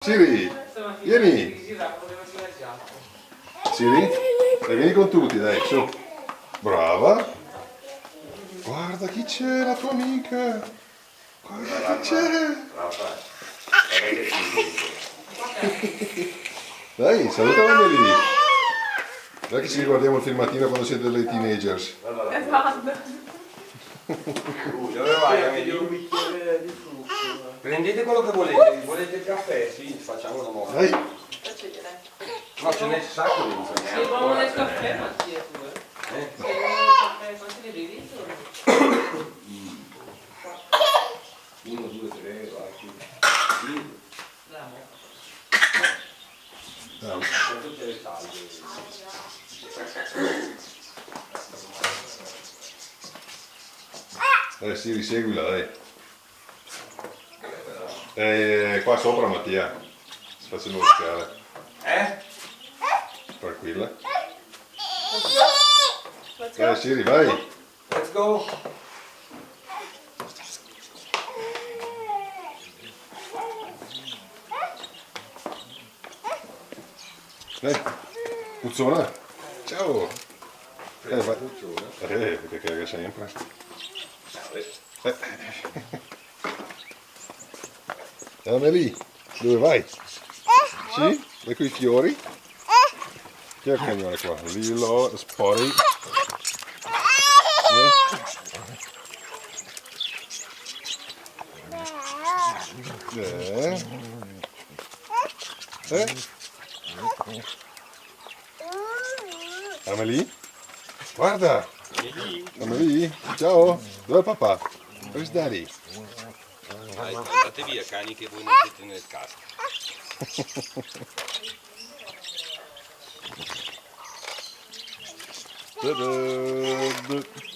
Siri, vieni. Siri, dai, vieni con tutti, dai, su. Brava. Guarda chi c'è, la tua amica. Guarda chi c'è. Dai, saluta la Meli. Dai che ci riguardiamo il filmatino quando siete delle teenagers. Esatto. Dove vai, Amelie? Prendete quello che volete, volete il caffè? Sì, facciamo una mossa. Dai. No, ce n'è un sacco dentro. Se vuoi del caffè, Mattia, tu. Se vuoi del caffè, quanti ne bevi? 1, 2, 3, vai, 5. Bravo. Sono tutte le salve. Siri, seguila, dai. Qua sopra Mattia. Sta facendo lo scale. Tranquilla. Siri, vai. Let's go. Puzzona. Ciao. Vai. Perché caga sempre. Amelie, dove vai? Sì? Vai con i fiori? Chi è il cagnone qua? Lilo, Spori. Amelie? Guarda! Amelie? Ciao! Dov'è papà? Where's daddy? Dai, andate via cani che voi non siete nel casco. Ta-da!